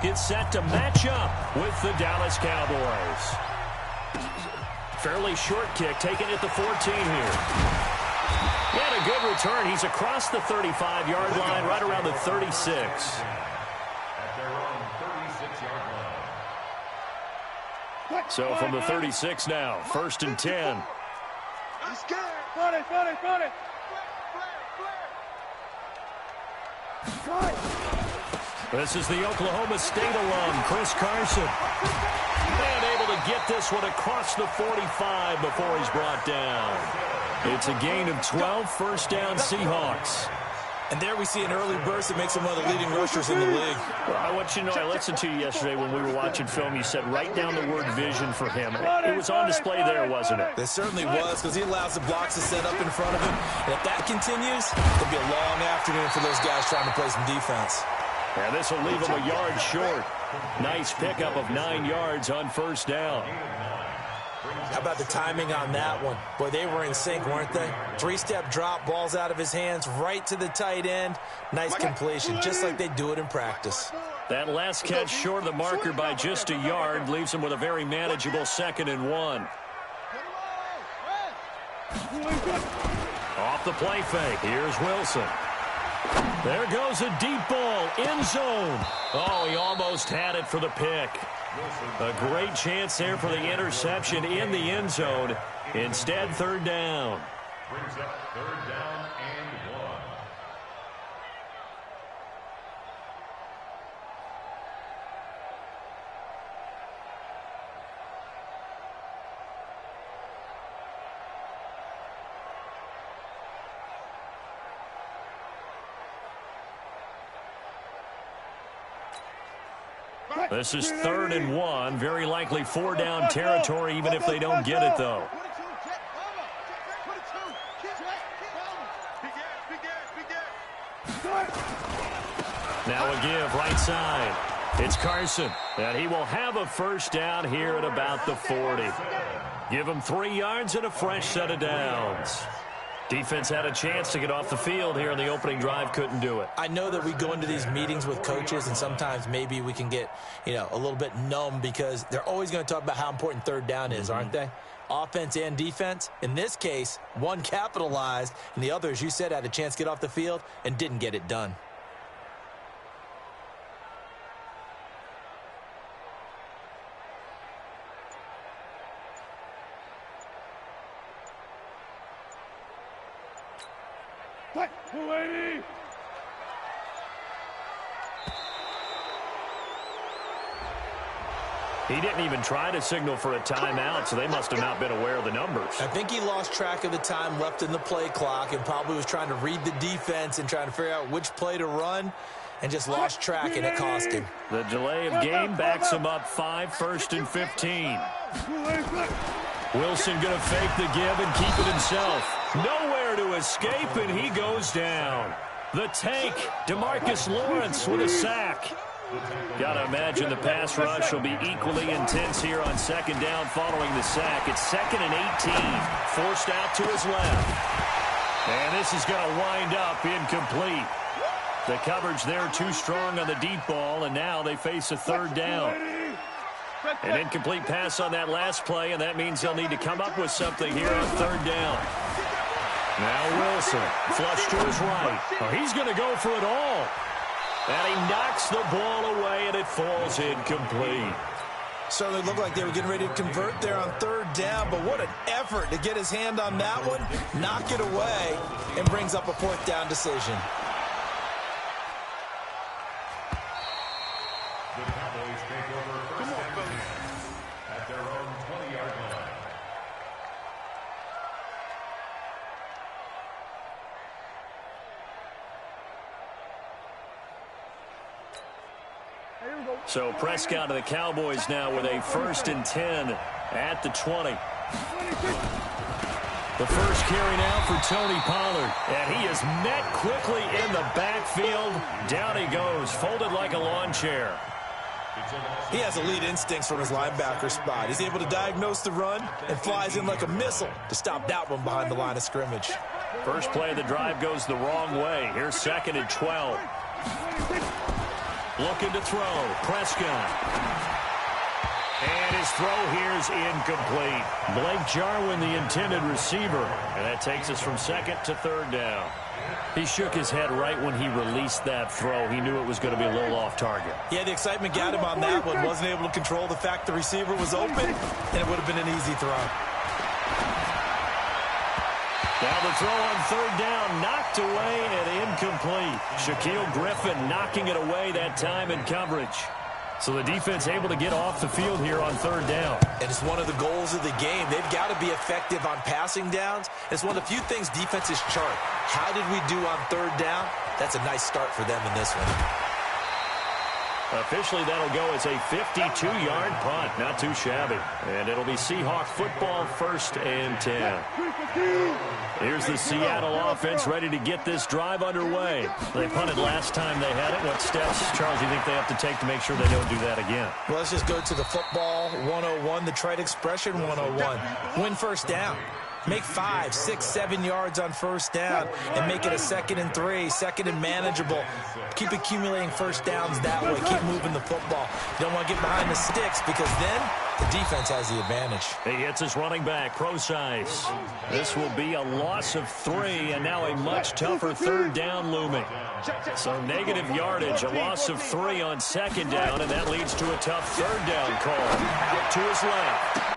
get set to match up with the Dallas Cowboys. Fairly short kick, taken at the 14 here. And a good return. He's across the 35-yard line, right around the 36. So from the 36 now, 1st and 10. This is the Oklahoma State alum, Chris Carson. And able to get this one across the 45 before he's brought down. It's a gain of 12, 1st down Seahawks. And there we see an early burst that makes him one of the leading rushers in the league. Well, I want you to know, I listened to you yesterday when we were watching film. You said write down the word vision for him. It was on display there, wasn't it? It certainly was, because he allows the blocks to set up in front of him. And if that continues, it'll be a long afternoon for those guys trying to play some defense. And this will leave him a yard short. Nice pickup of 9 yards on 1st down. How about the timing on that one? Boy, they were in sync, weren't they? 3-step drop, balls out of his hands, right to the tight end. Nice completion, just like they do it in practice. That last catch short of the marker by just a yard leaves him with a very manageable 2nd and 1. Off the play fake, here's Wilson. There goes a deep ball, end zone. Oh, he almost had it for the pick. A great chance there for the interception in the end zone. Instead, 3rd down. Brings up 3rd down and 1. This is 3rd and 1. Very likely 4-down territory, even if they don't get it, though. Now a give right side. It's Carson, and he will have a 1st down here at about the 40. Give him 3 yards and a fresh set of downs. Defense had a chance to get off the field here in the opening drive, couldn't do it. I know that we go into these meetings with coaches, and sometimes maybe we can get, a little bit numb because they're always going to talk about how important 3rd down is, aren't they? Offense and defense. In this case, one capitalized, and the other, as you said, had a chance to get off the field and didn't get it done. He didn't even try to signal for a timeout, so they must have not been aware of the numbers. I think he lost track of the time left in the play clock and probably was trying to read the defense and trying to figure out which play to run and just lost track, and it cost him. The delay of game backs him up 5, 1st and 15. Wilson going to fake the give and keep it himself. Nowhere to escape, and he goes down. The tank, DeMarcus Lawrence with a sack. Got to imagine the pass rush will be equally intense here on 2nd down following the sack. It's 2nd and 18, forced out to his left. And this is going to wind up incomplete. The coverage there too strong on the deep ball, and now they face a 3rd down. An incomplete pass on that last play, and that means they'll need to come up with something here on 3rd down. Now Wilson, flush to his right. Oh, he's going to go for it all. And he knocks the ball away, and it falls incomplete. Certainly looked like they were getting ready to convert there on 3rd down, but what an effort to get his hand on that one, knock it away, and brings up a 4th down decision. The Cowboys take over 1st and 10 at their own 20-yard line. So Prescott of the Cowboys now with a 1st and 10 at the 20. The first carry now for Tony Pollard. And he is met quickly in the backfield. Down he goes, folded like a lawn chair. He has elite instincts from his linebacker spot. He's able to diagnose the run and flies in like a missile to stop that one behind the line of scrimmage. First play of the drive goes the wrong way. Here's 2nd and 12. Looking to throw. Prescott. And his throw here is incomplete. Blake Jarwin, the intended receiver. And that takes us from second to third down. He shook his head right when he released that throw. He knew it was going to be a little off target. Yeah, the excitement got him on that one. Wasn't able to control the fact the receiver was open, and it would have been an easy throw. Now the throw on third down, knocked away and incomplete. Shaquille Griffin knocking it away that time in coverage. So the defense able to get off the field here on third down. And it's one of the goals of the game. They've got to be effective on passing downs. It's one of the few things defenses chart. How did we do on third down? That's a nice start for them in this one. Officially, that'll go as a 52-yard punt. Not too shabby. And it'll be Seahawk football, 1st and 10. Here's the Seattle offense ready to get this drive underway. They punted last time they had it. What steps, Charles, do you think they have to take to make sure they don't do that again? Well, let's just go to the football 101, the trite expression 101. Win first down. Make 5, 6, 7 yards on first down and make it a 2nd and 3, 2nd and manageable. Keep accumulating first downs that way. Keep moving the football. You don't want to get behind the sticks because then the defense has the advantage. He hits his running back, Procise. This will be a loss of 3 and now a much tougher third down looming. So negative yardage, a loss of 3 on 2nd down, and that leads to a tough third down call. Out to his left.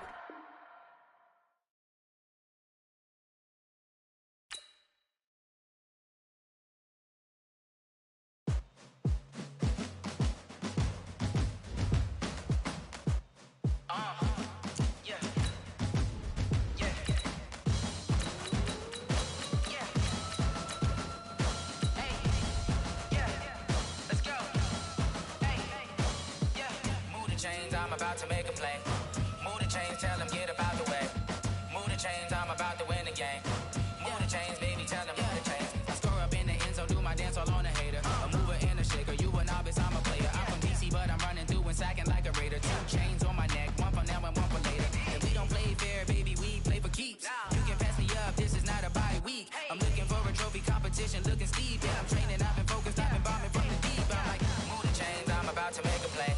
About to make a play. Move the chains, tell them get up out the way. Move the chains, I'm about to win the game. Move the chains, baby, tell them move the chains. I score up in the end zone, do my dance all on a hater. A mover and a shaker, you a novice, I'm a player. I'm from DC, but I'm running through and sacking like a raider. 2 chains on my neck, one for now and one for later. And we don't play fair, baby, we play for keeps. You can pass me up, this is not a bye week. I'm looking for a trophy competition, looking steep. And I'm training, I've been focused, I've been bombing from the deep. I'm like, move the chains, I'm about to make a play.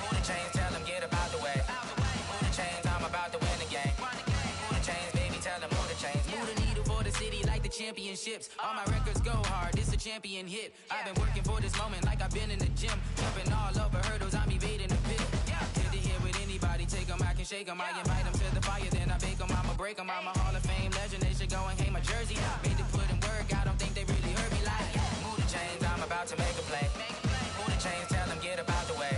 Move the chains, tell them get up out the way. Move the chains, I'm about to win the game. Move the chains, baby, tell them move the chains. Move the needle for the city like the championships. All my records go hard, this a champion hit. I've been working for this moment like I've been in the gym. Jumping all over hurdles, I'm evading the pit. Good to hear with anybody, take them, I can shake them. I invite them to the fire, then I bake them, I'ma break them. I'm a Hall of Fame legend, they should go and hang my jersey. Made to put in work, I don't think they really heard me like. Move the chains, I'm about to make a play. Move the chains, tell them get up out the way.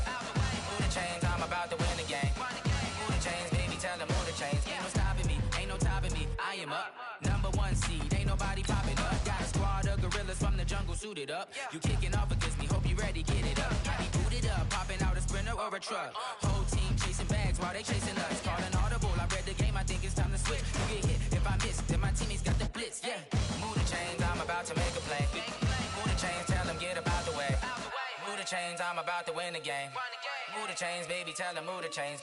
Move the chains, I'm about to win the game. Move the chains, baby, tell them move the chains. Ain't no stopping me, ain't no topping me. I am up, #1 seed, ain't nobody popping up. Got a squad of gorillas from the jungle suited up. You kicking off against me, hope you ready, get it up. I be booted up, popping out a sprinter or a truck. Whole team chasing bags while they chasing us. Calling audible, I read the game, I think it's time to switch. You get hit, if I miss, then my teammates got the blitz, yeah. Move the chains, I'm about to make a play. Move the chains, tell them get up out the way. Move the chains, I'm about to win the game. Move the chains, baby, tell them move the chains.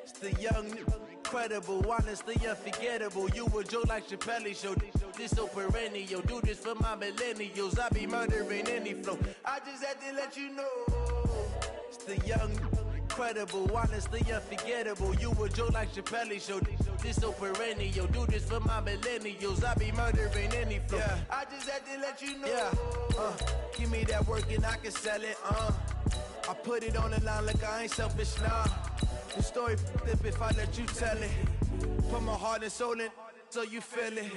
It's the young, incredible, honestly unforgettable. You a Joe like Chappelle show. This so perennial. Do this for my millennials. I be murdering any flow. I just had to let you know. It's the young, incredible, honestly unforgettable. You a Joe like Chappelle show. This so perennial. Do this for my millennials. I be murdering any flow. Yeah. I just had to let you know. Yeah. Give me that work and I can sell it. I put it on the line like I ain't selfish, nah. The story flip if I let you tell it. Put my heart and soul in so you feel it.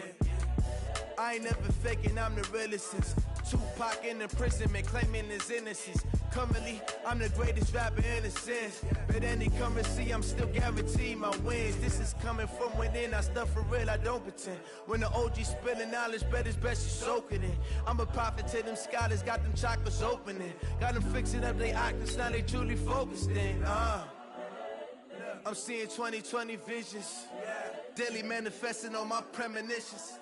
I ain't never faking, I'm the realest since Tupac in imprisonment, claiming his innocence. Currently, I'm the greatest rapper in a sense. But any currency, I'm still guaranteed my wins. This is coming from within, I stuff for real, I don't pretend. When the OG spilling knowledge, bet it's best you soak it in. I'm a prophet to them scholars, got them chakras opening. Got them fixing up they octaves, now they truly focused in. I'm seeing 2020 visions. Daily manifesting on my premonitions.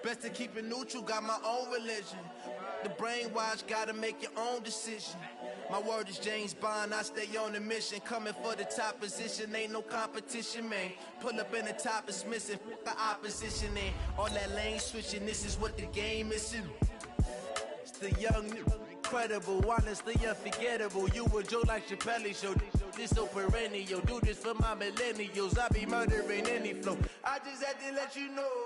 Best to keep it neutral, got my own religion. The brainwash, gotta make your own decision. My word is James Bond, I stay on a mission. Coming for the top position, ain't no competition, man. Pull up in the top is missing, the opposition in. All that lane switching, this is what the game is. It's the young, incredible, honestly unforgettable. You a Joe like Chappelle show. This so perennial, do this for my millennials. I be murdering any flow. I just had to let you know.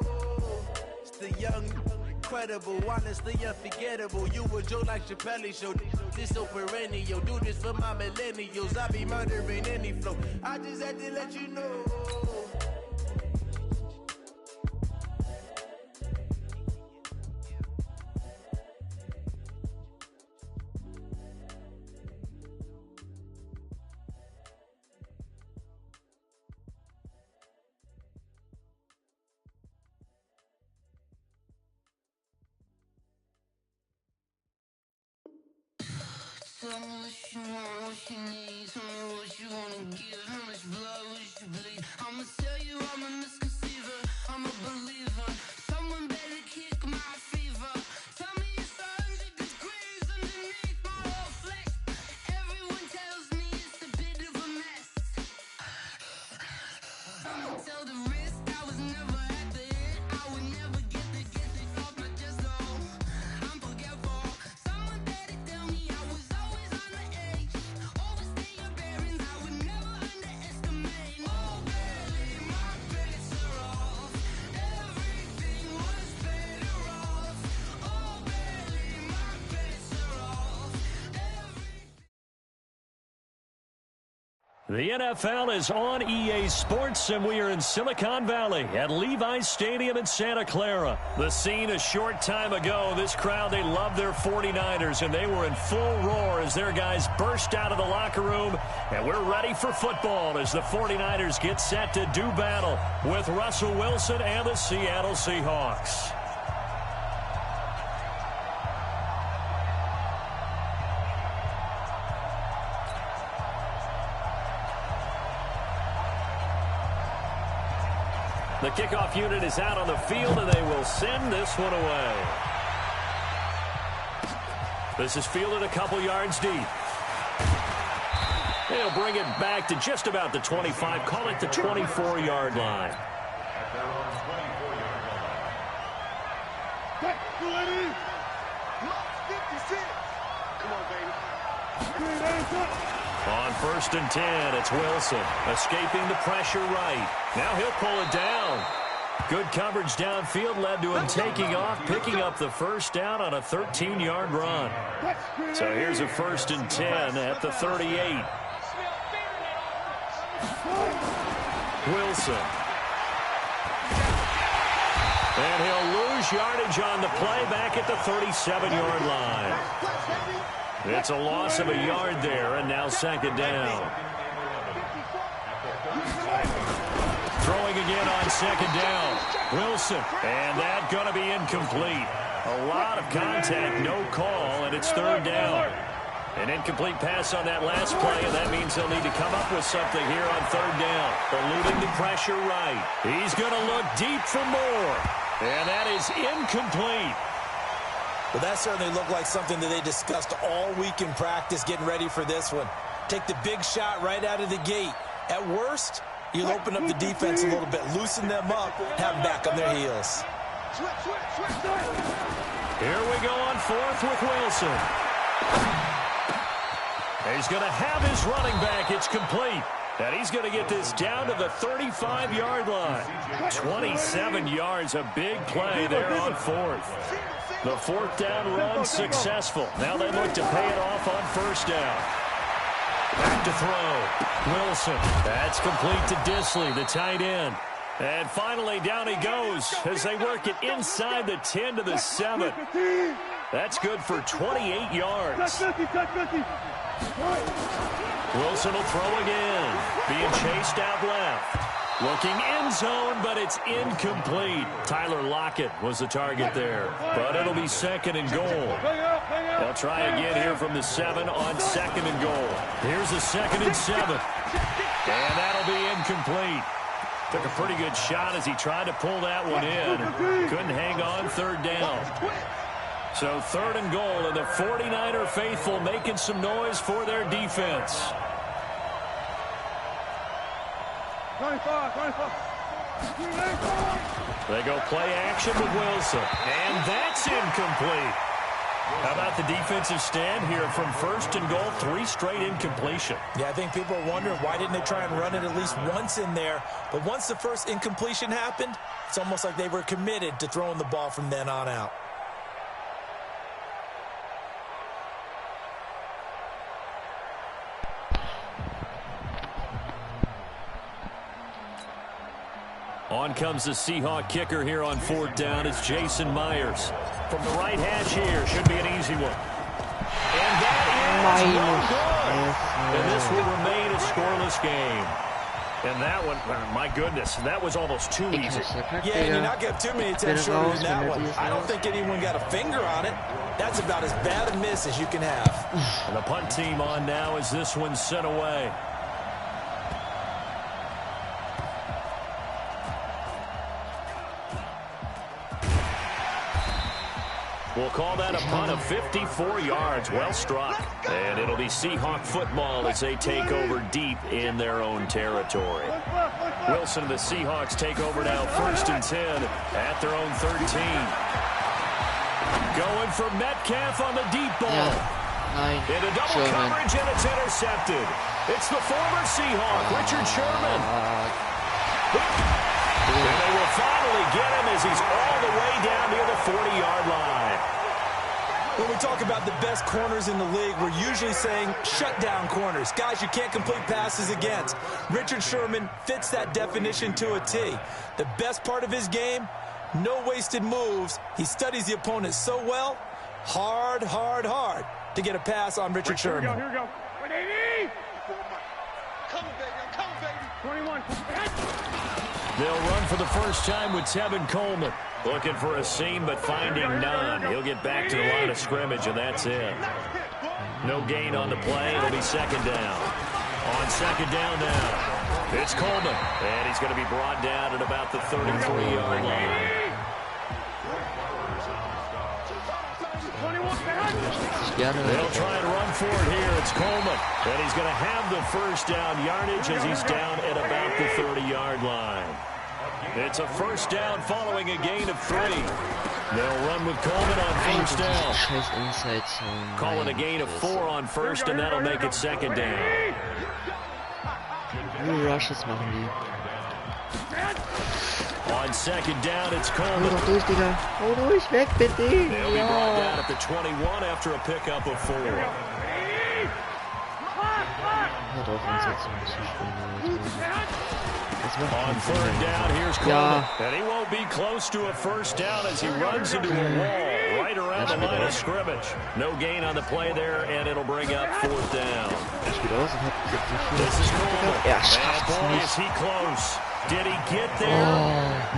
It's the young, incredible, honestly unforgettable. You a Joe like Chappelle show. This so perennial, do this for my millennials. I be murdering any flow. I just had to let you know. Tell me what you want, what you need. Tell me what you wanna give. How much blood would you bleed? I'ma tell you I'm a misconceiver. I'm a believer. Someone better kick my fever. Tell me it's 100 degrees underneath my whole flesh. Everyone tells me it's a bit of a mess. I'ma tell the risk I was never at the end. I would never get it off my chest. Oh, I'm forgetful. Someone better tell me I was always on the edge. Overstay your bearings, I would never underestimate. Oh, barely, my credits are off. Everything was better off. Oh, barely, my credits are off. The NFL is on EA Sports, and we are in Silicon Valley at Levi's Stadium in Santa Clara. The scene a short time ago, this crowd, they love their 49ers, and they were in full roar as their guys burst out of the locker room, and we're ready for football as the 49ers get set to do battle with Russell Wilson and the Seattle Seahawks. The kickoff unit is out on the field, and they will send this one away. This is fielded a couple yards deep. They'll bring it back to just about the 25, call it the 24-yard line. At their own 24-yard line. On 1st and 10, it's Wilson, escaping the pressure right. Now he'll pull it down. Good coverage downfield led to him taking off, picking up the first down on a 13-yard run. So here's a 1st and 10 at the 38. Wilson. And he'll lose yardage on the play back at the 37-yard line. It's a loss of a yard there, and now 2nd down. Throwing again on 2nd down. Wilson, and that going to be incomplete. A lot of contact, no call, and it's 3rd down. An incomplete pass on that last play, and that means they'll need to come up with something here on 3rd down. Eluding the pressure right. He's going to look deep for more, and that is incomplete. Well, that certainly looked like something that they discussed all week in practice getting ready for this one. Take the big shot right out of the gate. At worst, you'll open up the defense a little bit, loosen them up, have them back on their heels. Here we go on 4th with Wilson. He's going to have his running back. It's complete. And he's going to get this down to the 35-yard line. 27 yards, a big play there on 4th. The 4th down run successful. Now they look to pay it off on 1st down. Back to throw. Wilson. That's complete to Disley, the tight end. And finally, down he goes as they work it inside the 10 to the 7. That's good for 28 yards. Wilson will throw again. Being chased out left. Looking end zone, but it's incomplete. Tyler Lockett was the target there. But it'll be 2nd and goal. They'll try again here from the 7 on 2nd and goal. Here's a 2nd and 7. And that'll be incomplete. Took a pretty good shot as he tried to pull that one in. Couldn't hang on 3rd down. So 3rd and goal, and the 49er faithful making some noise for their defense. 25. They go play action with Wilson, and that's incomplete. How about the defensive stand here from 1st and goal, 3 straight incompletion? Yeah, I think people are wondering why didn't they try and run it at least once in there. But once the first incompletion happened, it's almost like they were committed to throwing the ball from then on out. On comes the Seahawk kicker here on 4th down. It's Jason Myers. From the right hash here. Should be an easy one. And that is no good. And this will remain a scoreless game. And that one, my goodness, that was almost too easy. Yeah, and you're not getting too many attempts shorter than that one. I don't think anyone got a finger on it. That's about as bad a miss as you can have. And the punt team on now as this one's sent away. We'll call that a punt of 54 yards. Well struck. And it'll be Seahawk football as they take over deep in their own territory. Wilson and the Seahawks take over now 1st and 10 at their own 13. Going for Metcalf on the deep ball. Into double coverage, and it's intercepted. It's the former Seahawk, Richard Sherman. And they will finally get him as he's all the way down near the 40-yard line. When we talk about the best corners in the league, we're usually saying shutdown corners, guys you can't complete passes against. Richard Sherman fits that definition to a T. The best part of his game, no wasted moves. He studies the opponent so well, hard to get a pass on Richard Sherman. Here we go. 180. Come, baby. 21. They'll run for the first time with Tevin Coleman. Looking for a seam, but finding none. He'll get back to the line of scrimmage, and that's it. No gain on the play. It'll be 2nd down. On 2nd down now, it's Coleman. And he's going to be brought down at about the 33-yard line. They'll try and run for it here. It's Coleman. And he's going to have the first down yardage as he's down at about the 30-yard line. It's a first down following a gain of 3. They'll run with Coleman on 1st down. Call it a gain of 4 on 1st, and that'll make it 2nd down. Nur Rushes machen die. On 2nd down, it's Coleman. Hau doch durch, Digga. Hau durch, weg mit dem. They'll be brought down at the 21 after a pickup of 4. Hört auf, uns jetzt ein bisschen spielen. On 3rd down, here's Coleman. And he won't be close to a first down as he runs into a wall right around the line of scrimmage. No gain on the play there, and it'll bring up 4th down. This is Coleman. And boy, is he close. Did he get there?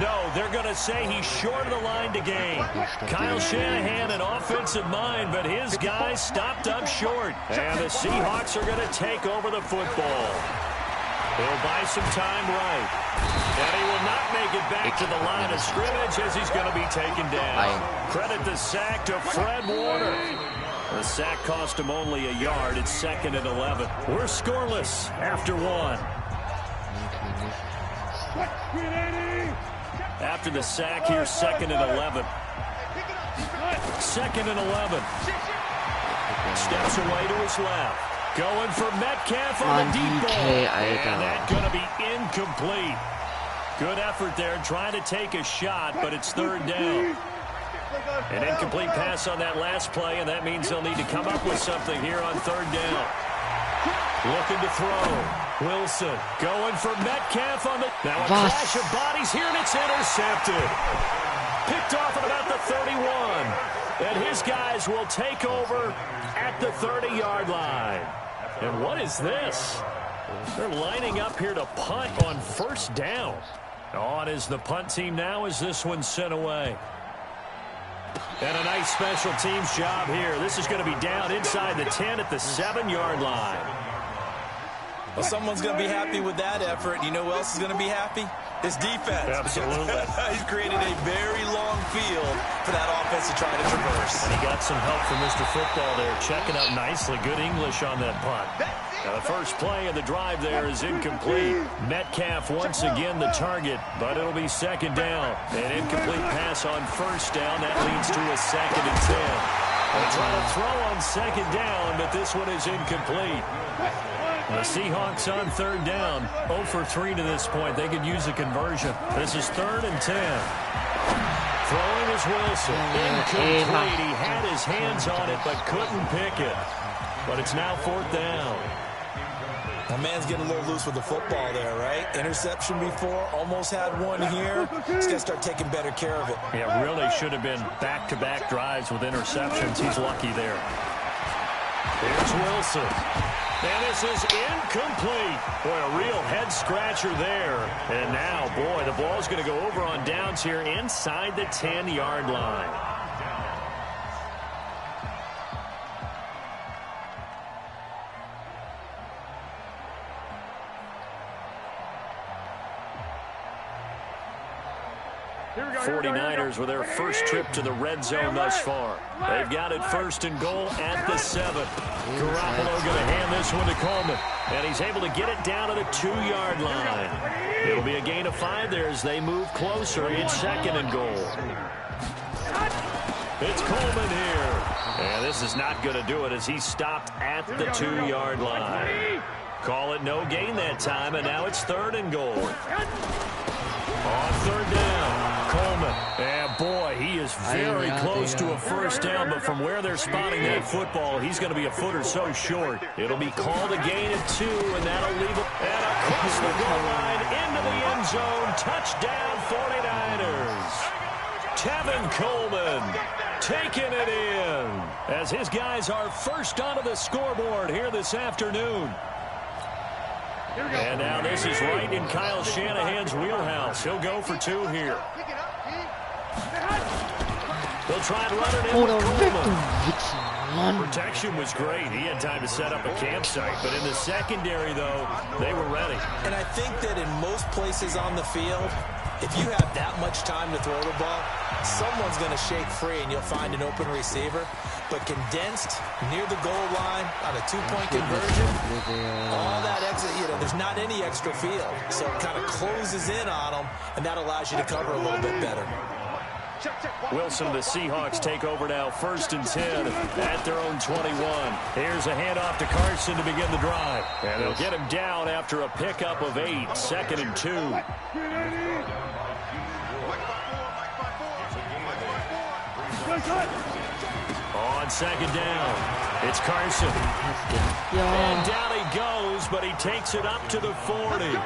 No, they're going to say he's short of the line to gain. Kyle Shanahan, an offensive mind, but his guys stopped up short. And the Seahawks are going to take over the football. He'll buy some time right. And he will not make it back to the line of scrimmage as he's going to be taken down. Credit the sack to Fred Warner. The sack cost him only a yard. It's 2nd and 11. We're scoreless after 1. After the sack, here's 2nd and 11. 2nd and 11. Steps away to his left. Going for Metcalf on the deep ball. And that's going to be incomplete. Good effort there trying to take a shot, but it's 3rd down. An incomplete pass on that last play, and that means they'll need to come up with something here on 3rd down. Looking to throw. Wilson going for Metcalf on the... Now a clash of bodies here, and it's intercepted. Picked off at about the 31. And his guys will take over at the 30-yard line. And what is this? They're lining up here to punt on 1st down. On is the punt team now as this one's sent away. And a nice special teams job here. This is going to be down inside the 10 at the 7-yard line. Well, someone's going to be happy with that effort. You know who else is going to be happy? His defense. Absolutely. He's created a very long field for that offense to try to traverse. And he got some help from Mr. Football there, checking up nicely. Good English on that punt. Now the first play of the drive there is incomplete. Metcalf once again the target, but it'll be second down. An incomplete pass on first down. That leads to a 2nd and 10. They'll try to throw on second down, but this one is incomplete. The Seahawks on third down, 0 for 3 to this point. They could use a conversion. This is 3rd and 10. Throwing is Wilson. Incomplete. He had his hands on it, but couldn't pick it. But it's now 4th down. My man's getting a little loose with the football there, right? Interception before, almost had one here. He's got to start taking better care of it. Yeah, really should have been back-to-back drives with interceptions. He's lucky there. Here's Wilson. And this is incomplete. Boy, a real head-scratcher there. And now, boy, the ball's going to go over on downs here inside the 10-yard line. '49ers with their first trip to the red zone thus far. They've got it 1st and goal at the 7. Garoppolo going to hand this one to Coleman. And he's able to get it down to the 2-yard line. It'll be a gain of 5 there as they move closer. It's 2nd and goal. It's Coleman here. And this is not going to do it as he stopped at the 2-yard line. Call it no gain that time, and now it's 3rd and goal. On 3rd down, Coleman. And boy, he is very close to a first down, but from where they're spotting that football, he's going to be a foot or so short. It'll be called a gain of 2, and that'll leave it. And across the goal line, into the end zone, touchdown 49ers. Tevin Coleman taking it in as his guys are first onto the scoreboard here this afternoon. And now this is right in Kyle Shanahan's wheelhouse. He'll go for 2 here. They'll try and run it in with Coleman. Protection was great. He had time to set up a campsite. But in the secondary, though, they were ready. And I think that in most places on the field, if you have that much time to throw the ball, someone's going to shake free and you'll find an open receiver. But condensed near the goal line on a 2-point conversion, all that extra, there's not any extra field. So it kind of closes in on them, and that allows you to cover a little bit better. Wilson, the Seahawks take over now, 1st and 10 at their own 21. Here's a handoff to Carson to begin the drive. And they'll get him down after a pickup of 8, 2nd and 2. On 2nd down, it's Carson. And down he goes, but he takes it up to the 40.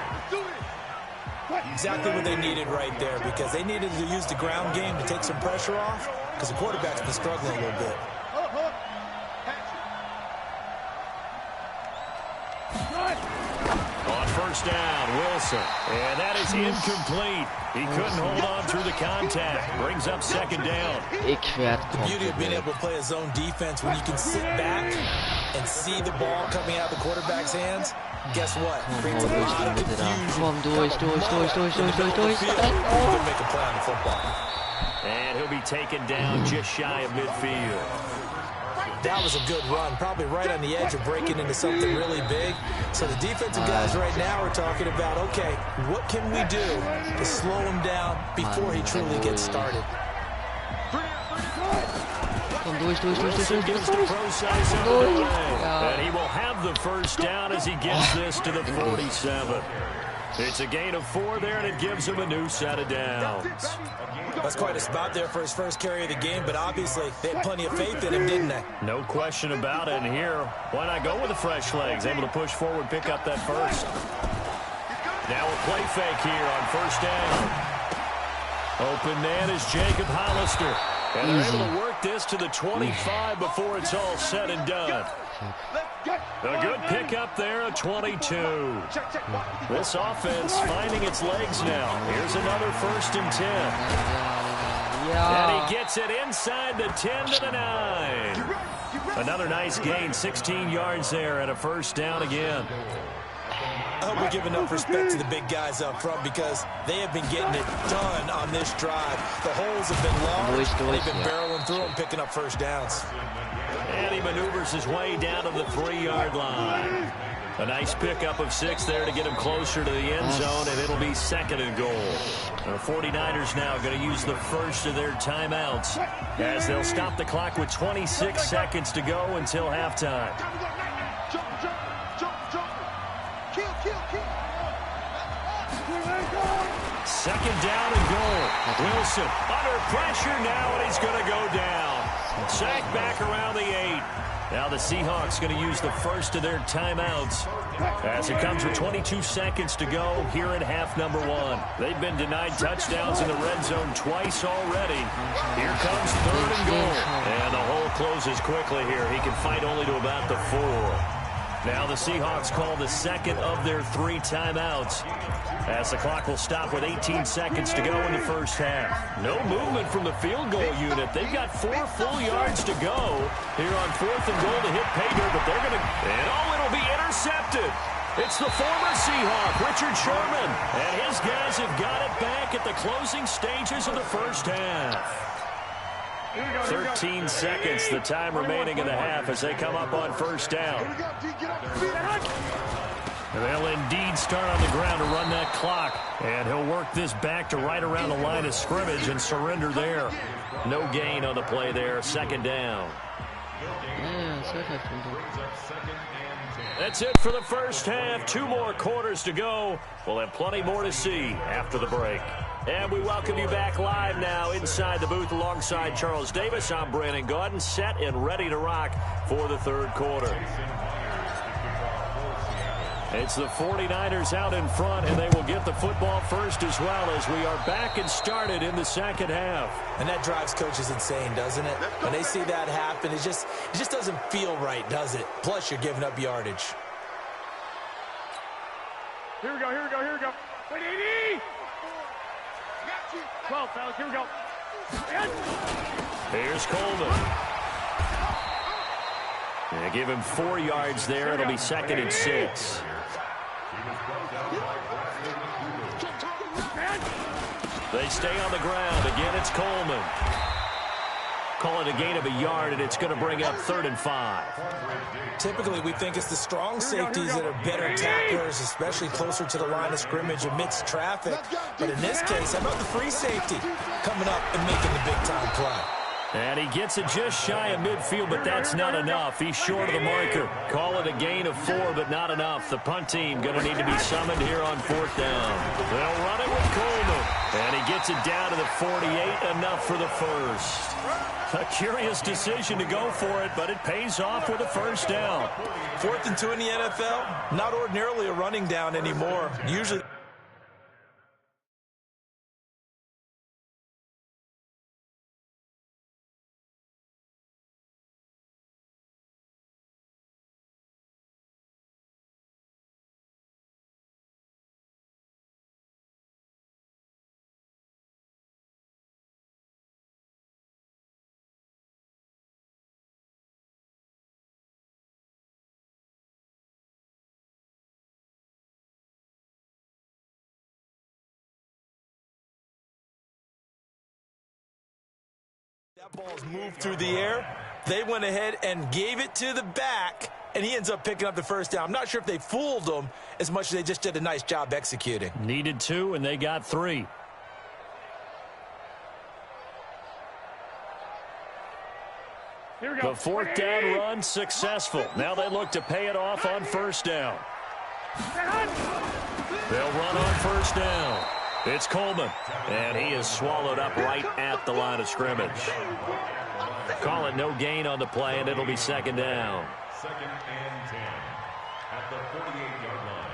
Exactly what they needed right there, because they needed to use the ground game to take some pressure off, because the quarterback's been struggling a little bit. On 1st down, Wilson. And that is incomplete. He couldn't hold on through the contact. Brings up 2nd down. The beauty of being able to play a zone defense when you can sit back and see the ball coming out of the quarterback's hands. Guess what? Creates a lot of confusion. Make a play on the football. And he'll be taken down just shy of midfield. That was a good run, probably right on the edge of breaking into something really big. So the defensive guys right now are talking about, okay, what can we do to slow him down before he truly gets started? And he will have the first down as he gets this to the 47. It's a gain of 4 there, and it gives him a new set of downs. That's quite a spot there for his first carry of the game, but obviously they had plenty of faith in him, didn't they? No question about it. And here, why not go with the fresh legs? Able to push forward, pick up that first. Now a play fake here on 1st down. Open man is Jacob Hollister. And they're able to work this to the 25 before it's all said and done. A good pickup there, a 22. This offense finding its legs now. Here's another 1st and 10. And he gets it inside the 10 to the 9. Another nice gain, 16 yards there, and a 1st down again. I hope we give enough respect to the big guys up front because they have been getting it done on this drive. The holes have been large, and they've been barreling through them, picking up first downs. And he maneuvers his way down to the 3-yard line. A nice pickup of 6 there to get him closer to the end zone, and it'll be 2nd and goal. The 49ers now going to use the first of their timeouts as they'll stop the clock with 26 seconds to go until halftime. Jump, jump, jump, jump. Kill, kill, kill. 2nd down and goal. Wilson under pressure now, and he's going to go down. Sacked back around the 8. Now the Seahawks going to use the first of their timeouts as it comes with 22 seconds to go here in half number 1. They've been denied touchdowns in the red zone twice already. Here comes 3rd and goal. And the hole closes quickly here. He can fight only to about the 4. Now the Seahawks call the 2nd of their 3 timeouts as the clock will stop with 18 seconds to go in the first half. No movement from the field goal unit. They've got 4 full yards to go here on 4th and goal to hit pay dirt, but they're going to... And it'll be intercepted. It's the former Seahawk, Richard Sherman, and his guys have got it back at the closing stages of the first half. 13 seconds, the time remaining in the half as they come up on first down. They'll indeed start on the ground to run that clock, and he'll work this back to right around the line of scrimmage and surrender there. No gain on the play there, 2nd down. That's it for the first half. 2 more quarters to go. We'll have plenty more to see after the break. And we welcome you back live now inside the booth alongside Charles Davis. I'm Brandon Gaudin, set and ready to rock for the 3rd quarter. It's the 49ers out in front, and they will get the football first as well as we are back and started in the 2nd half. And that drives coaches insane, doesn't it? When they see that happen, it just doesn't feel right, does it? Plus, you're giving up yardage. Here we go, here we go, here we go. Wait, 80! 12, fellas, here we go. Here's Coleman. They give him 4 yards there. It'll be 2nd and 6. They stay on the ground. Again, it's Coleman. Call it a gain of a yard, and it's going to bring up 3rd and 5. Typically, we think it's the strong safeties that are better tacklers, especially closer to the line of scrimmage amidst traffic. But in this case, how about the free safety coming up and making the big-time play? And he gets it just shy of midfield, but that's not enough. He's short of the marker. Call it a gain of 4, but not enough. The punt team going to need to be summoned here on 4th down. They'll run it with Coleman. And he gets it down to the 48, enough for the first. A curious decision to go for it, but it pays off with a first down. 4th and 2 in the NFL, not ordinarily a running down anymore. Usually... That ball's moved through the air. They went ahead and gave it to the back, and he ends up picking up the first down. I'm not sure if they fooled him as much as they just did a nice job executing. Needed 2, and they got 3. Here we go. The 4th down run successful. Now they look to pay it off on first down. They'll run on first down. It's Coleman, and he is swallowed up right at the line of scrimmage. Call it no gain on the play, and it'll be 2nd down. 2nd and 10 at the 48-yard line.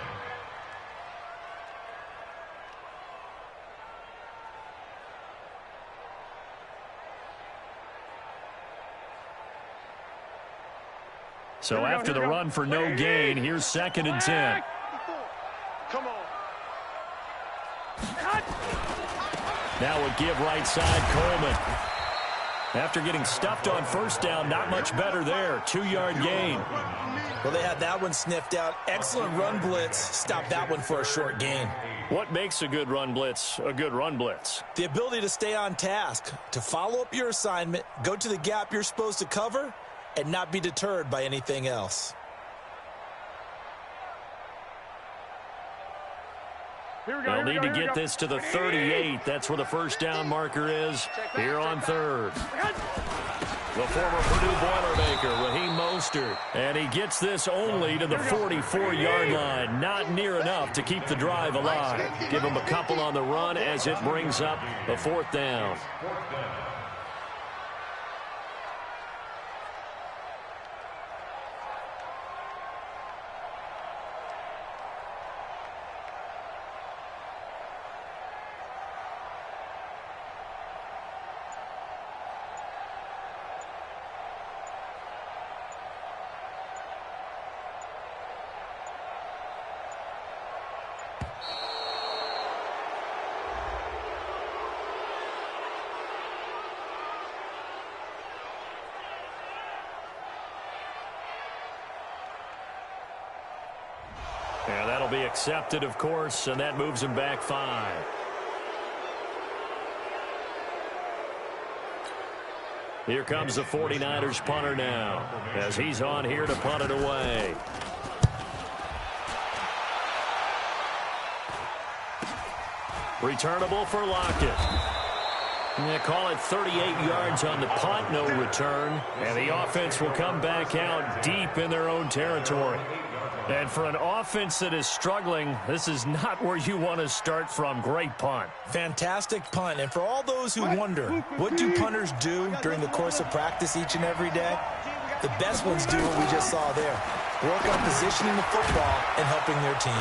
So after the run for no gain, here's 2nd and 10. Come on. Now a give right side, Coleman. After getting stuffed on first down, not much better there. 2-yard gain. Well, they had that one sniffed out. Excellent run blitz. Stop that one for a short gain. What makes a good run blitz a good run blitz? The ability to stay on task, to follow up your assignment, go to the gap you're supposed to cover, and not be deterred by anything else. They'll need to get this to the 38. That's where the first down marker is here on third. The former Purdue Boilermaker, Raheem Mostert. And he gets this only to the 44-yard line. Not near enough to keep the drive alive. Give him a couple on the run as it brings up a fourth down. And that'll be accepted, of course, and that moves him back 5. Here comes the 49ers punter now, as he's on here to punt it away. Returnable for Lockett. They call it 38 yards on the punt, no return. And the offense will come back out deep in their own territory. And for an offense that is struggling, this is not where you want to start from. Great punt. Fantastic punt. And for all those who wonder, what do punters do during the course of practice each and every day? The best ones do what we just saw there. Work on positioning the football and helping their team.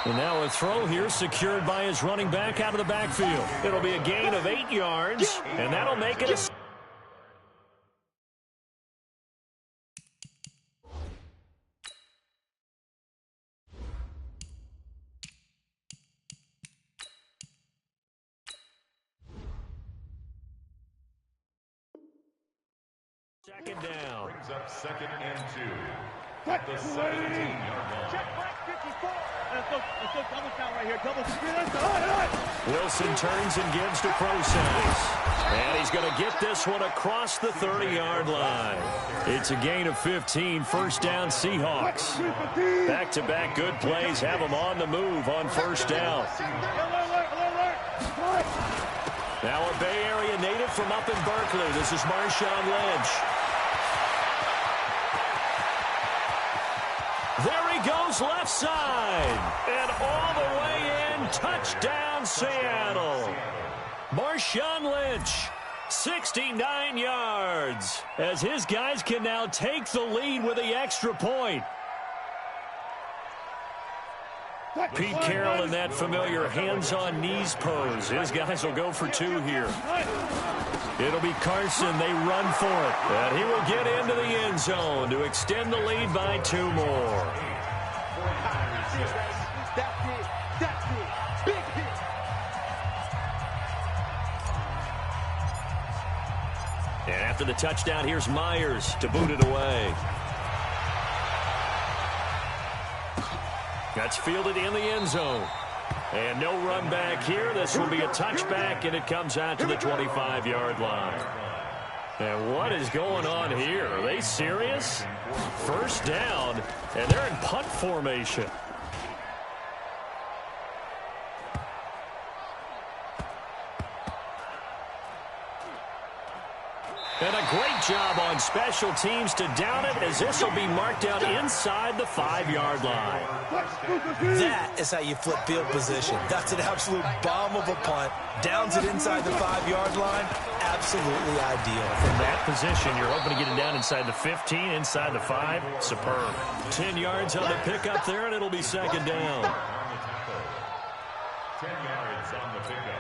And now a throw here secured by his running back out of the backfield. It'll be a gain of 8 yards, and that'll make it a... Second down. Brings up 2nd and 2. At the 17-yard line. Check back 54. Let's go double count right here. Double screen. Wilson turns and gives to Process. And he's going to get this one across the 30-yard line. It's a gain of 15. First down, Seahawks. Back-to-back good plays have them on the move on first down. Now a Bay Area native from up in Berkeley. This is Marshawn Lynch. There he goes left side. And all the way in. Touchdown, Seattle. Marshawn Lynch, 69 yards. As his guys can now take the lead with the extra point. Pete Carroll in that familiar hands-on knees pose. His guys will go for 2 here. It'll be Carson. They run for it. And he will get into the end zone to extend the lead by 2 more. And after the touchdown, here's Myers to boot it away. That's fielded in the end zone. And no run back here. This will be a touchback, and it comes out to the 25-yard line. And what is going on here? Are they serious? First down, and they're in punt formation. And a great job on special teams to down it, as this will be marked down inside the 5-yard line. That is how you flip field position. That's an absolute bomb of a punt. Downs it inside the 5-yard line. Absolutely ideal. From that position, you're hoping to get it down inside the 15, inside the 5. Superb. 10 yards on the pickup there, and it'll be second down. 10 yards on the pickup.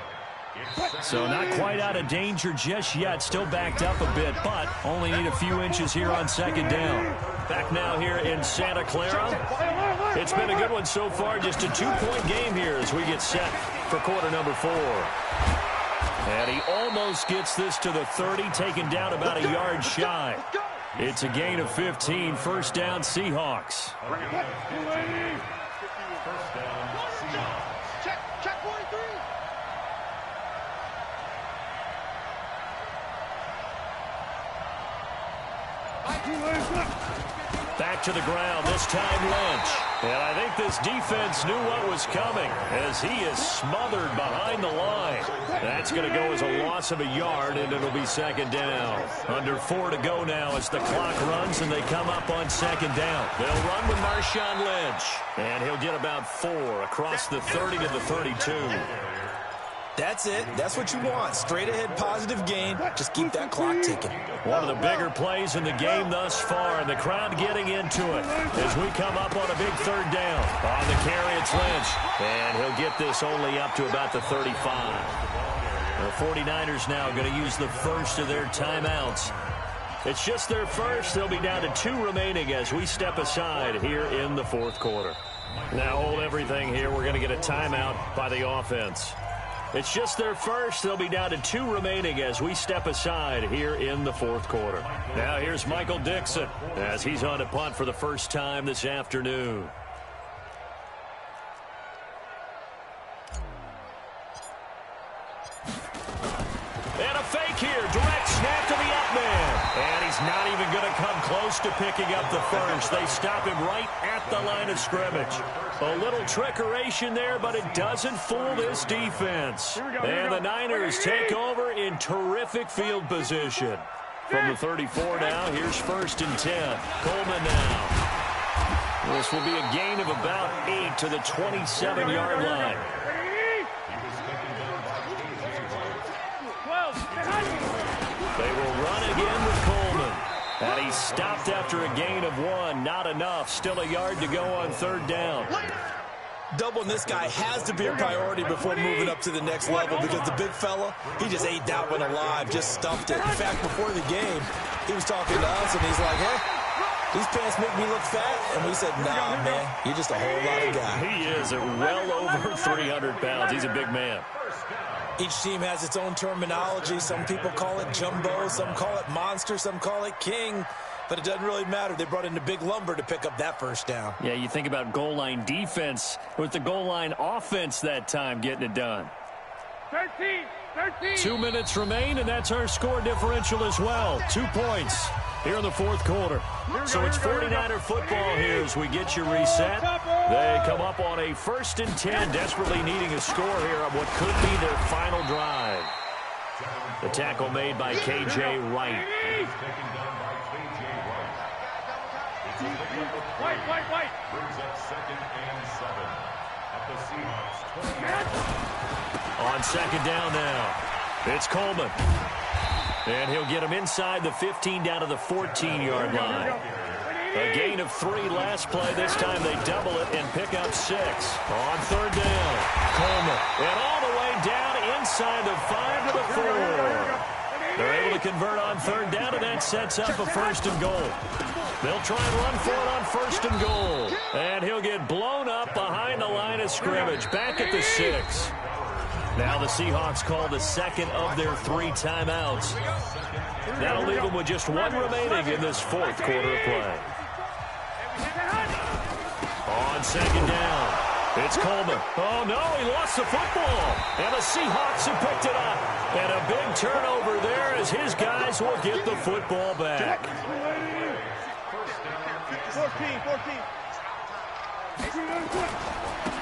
So not quite out of danger just yet. Still backed up a bit, but only need a few inches here on second down. Back now here in Santa Clara. It's been a good one so far. Just a 2-point game here as we get set for quarter number 4. And he almost gets this to the 30, taken down about a yard shy. It's a gain of 15, first down Seahawks. Check 43. Back to the ground, this time Lynch. And I think this defense knew what was coming as he is smothered behind the line. That's going to go as a loss of a yard, and it'll be second down. Under 4 to go now as the clock runs and they come up on second down. They'll run with Marshawn Lynch, and he'll get about 4 across the 30 to the 32. That's it. That's what you want. Straight ahead positive gain. Just keep that clock ticking. One of the bigger plays in the game thus far, and the crowd getting into it as we come up on a big third down. On the carry, it's Lynch, and he'll get this only up to about the 35. The 49ers now going to use the first of their timeouts. It's just their first. They'll be down to 2 remaining as we step aside here in the fourth quarter. Now hold everything here. We're going to get a timeout by the offense. It's just their first. They'll be down to 2 remaining as we step aside here in the fourth quarter. Now here's Michael Dixon as he's on to punt for the first time this afternoon. And a fake here. Direct snap to the up man. And he's not even going to come close to picking up the first. They stop him right at the line of scrimmage. A little trickeration there, but it doesn't fool this defense. And the Niners take over in terrific field position. From the 34 now, here's 1st and 10. Coleman now. This will be a gain of about 8 to the 27-yard line. They will run again with Coleman. And he's stopped after a gain of 1. Not enough. Still a yard to go on third down. Doubling this guy has to be a priority before moving up to the next level because the big fella, he just ate that one alive, just stuffed it. In fact, before the game, he was talking to us, and he's like, hey, these pants make me look fat. And we said, nah, man, you're just a whole lot of guy. He is well over 300 pounds. He's a big man. Each team has its own terminology. Some people call it jumbo, some call it monster, some call it king. But it doesn't really matter. They brought in the big lumber to pick up that first down. Yeah, you think about goal line defense with the goal line offense that time getting it done. 13. 2 minutes remain, and that's our score differential as well. 2 points here in the fourth quarter. So it's 49er football here as we get you reset. They come up on a 1st and 10, desperately needing a score here on what could be their final drive. The tackle made by K.J. Wright. White. Brings up 2nd and 7 at the Seahawks 20. On second down now, it's Coleman. And he'll get him inside the 15 down to the 14-yard line. A gain of 3 last play. This time they double it and pick up 6. On third down, Coleman. And all the way down inside the 5 to the 4. They're able to convert on third down, and that sets up a 1st and goal. They'll try and run for it on 1st and goal. And he'll get blown up behind the line of scrimmage. Back at the 6. Now the Seahawks call the second of their 3 timeouts. That'll leave them with just 1 remaining in this fourth quarter of play. On second down, it's Coleman. Oh, no, he lost the football. And the Seahawks have picked it up. And a big turnover there as his guys will get the football back. 14.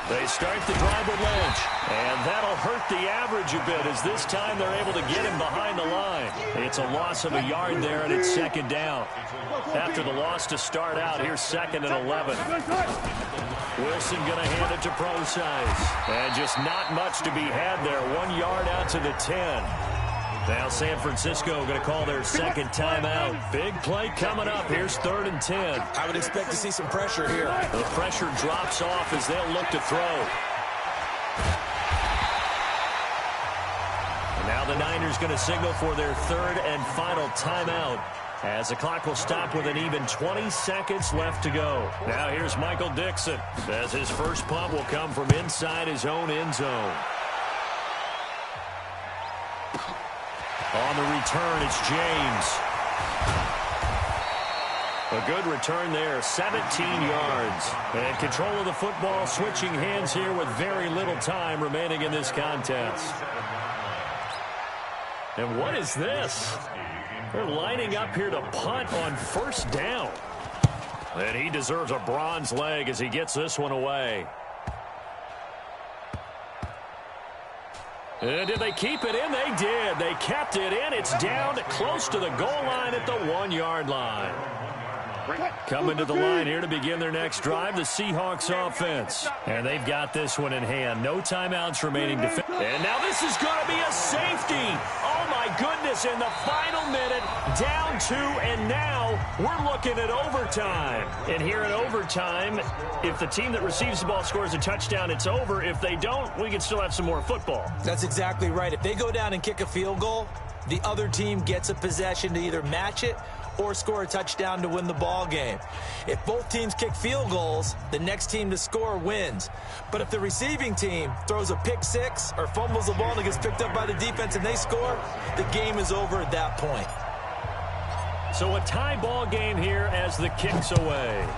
They start the drive with Lynch, and that'll hurt the average a bit as this time they're able to get him behind the line. It's a loss of a yard there, and it's second down. After the loss to start out, here's 2nd and 11. Wilson going to hand it to Procise. And just not much to be had there. 1 yard out to the 10. Now San Francisco going to call their second timeout. Big play coming up. Here's 3rd and 10. I would expect to see some pressure here. The pressure drops off as they'll look to throw. And now the Niners going to signal for their 3rd and final timeout as the clock will stop with an even 20 seconds left to go. Now here's Michael Dixon as his first punt will come from inside his own end zone. On the return, it's James. A good return there, 17 yards. And control of the football, switching hands here with very little time remaining in this contest. And what is this? They're lining up here to punt on first down. And he deserves a bronze leg as he gets this one away. And did they keep it in? They did. They kept it in. It's down close to the goal line at the 1-yard line. Coming to the line here to begin their next drive, the Seahawks offense. And they've got this one in hand. No timeouts remaining. And now this is going to be a safety. Oh, my goodness. In the final minute, down 2, and now we're looking at overtime. And here in overtime, if the team that receives the ball scores a touchdown, it's over. If they don't, we can still have some more football. That's exactly right. If they go down and kick a field goal, the other team gets a possession to either match it or score a touchdown to win the ball game. If both teams kick field goals, the next team to score wins. But if the receiving team throws a pick six or fumbles the ball and it gets picked up by the defense and they score, the game is over at that point. So a tie ball game here as the kick's away.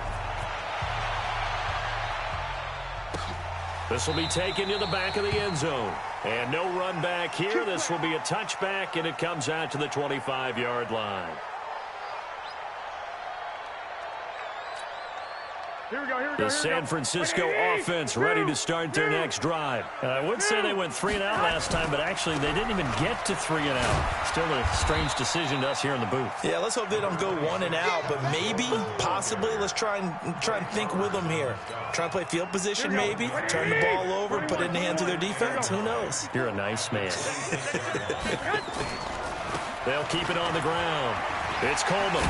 This will be taken to the back of the end zone. And no run back here. This will be a touchback, and it comes out to the 25-yard line. The San Francisco offense ready to start their next drive. I would say they went 3 and out last time, but actually they didn't even get to 3 and out. Still a strange decision to us here in the booth. Yeah, let's hope they don't go 1 and out, but maybe, possibly, let's try and think with them here. Try and play field position maybe, turn the ball over, put it in the hands of their defense. Who knows? You're a nice man. They'll keep it on the ground. It's Coleman.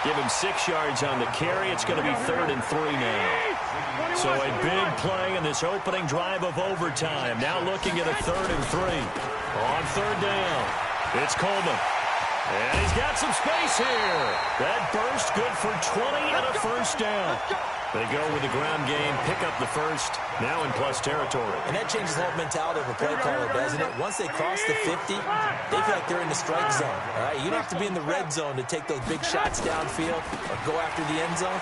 Give him 6 yards on the carry. It's going to be 3rd and 3 now. So a big play in this opening drive of overtime. Now looking at a 3rd and 3. On 3rd down, it's Coleman. And he's got some space here. That burst good for 20 and a first down. They go with the ground game, pick up the first, now in plus territory. And that changes the whole mentality of a play caller, doesn't it? Once they cross the 50, they feel like they're in the strike zone. All right, you don't have to be in the red zone to take those big shots downfield or go after the end zone.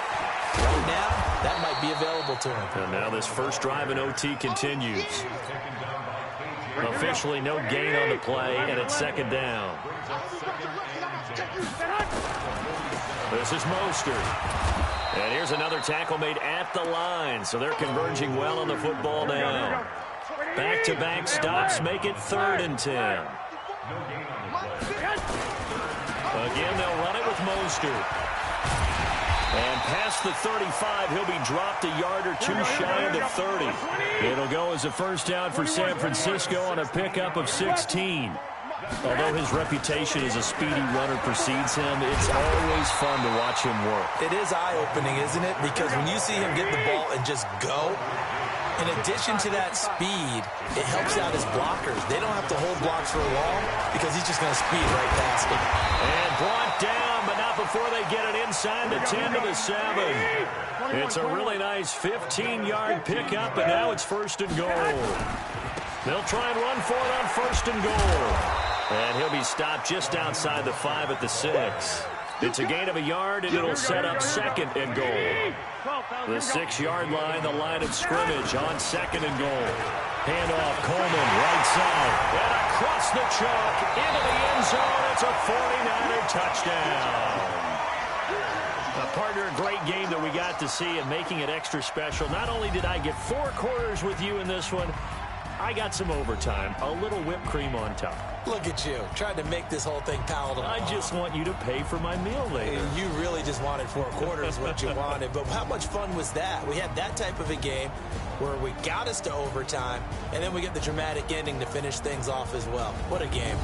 Right now, that might be available to them. And now this first drive in OT continues. Officially no gain on the play, and it's 2nd down. This is Mostert. And here's another tackle made at the line, so they're converging well on the football now. Back-to-back stops make it 3rd and 10. Again, they'll run it with Mostert. And past the 35, he'll be dropped a yard or 2 shy of the 30. It'll go as a first down for San Francisco on a pickup of 16. Although his reputation as a speedy runner precedes him, it's always fun to watch him work. It is eye-opening, isn't it? Because when you see him get the ball and just go, in addition to that speed, it helps out his blockers. They don't have to hold blocks for long because he's just going to speed right past them. And brought down, but not before they get it inside the 10 to the 7. It's a really nice 15-yard pickup, and now it's 1st and goal. They'll try and run for it on 1st and goal. And he'll be stopped just outside the 5 at the 6. It's a gain of a yard, and it'll set up 2nd and goal. The 6-yard line, the line of scrimmage on 2nd and goal. Handoff, Coleman, right side. And across the chalk, into the end zone. It's a 49er touchdown. Partner, a great game that we got to see, and making it extra special. Not only did I get 4 quarters with you in this one, I got some overtime, a little whipped cream on top. Look at you, trying to make this whole thing palatable. I just want you to pay for my meal later. You really just wanted 4 quarters, what you wanted. But how much fun was that? We had that type of a game where we got us to overtime, and then we get the dramatic ending to finish things off as well. What a game.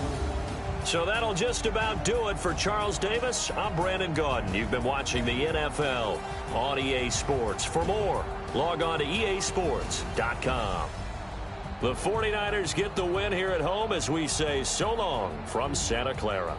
So that'll just about do it for Charles Davis. I'm Brandon Gaudin. You've been watching the NFL on EA Sports. For more, log on to easports.com. The 49ers get the win here at home as we say so long from Santa Clara.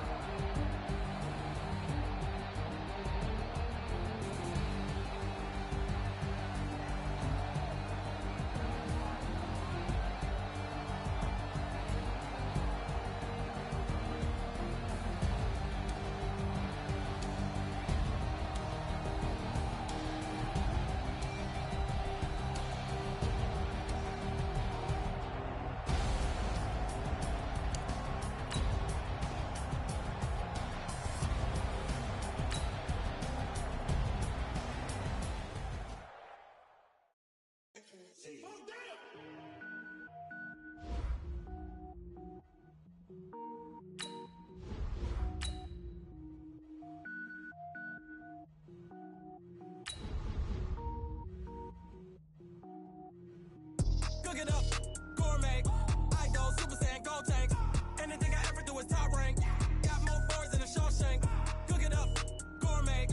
Cook it up, gourmet. I go Super Saiyan, gold tank. Anything I ever do is top rank. Got more boards than a Shawshank. Cook it up, gourmet.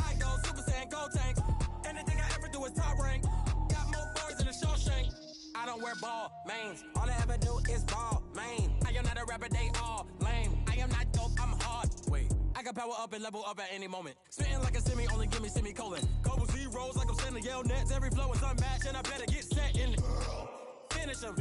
I go Super Saiyan, gold tank. Anything I ever do is top rank. Got more boards than a Shawshank. I don't wear ball mains. All I ever do is ball main. I am not a rapper, they all lame. I am not dope, I'm hard. Wait, I can power up and level up at any moment. Spitting like a semi, only give me semicolon. Couple zeros like I'm sending yell nets. Every flow is unmatched and I better get set in. Finish them.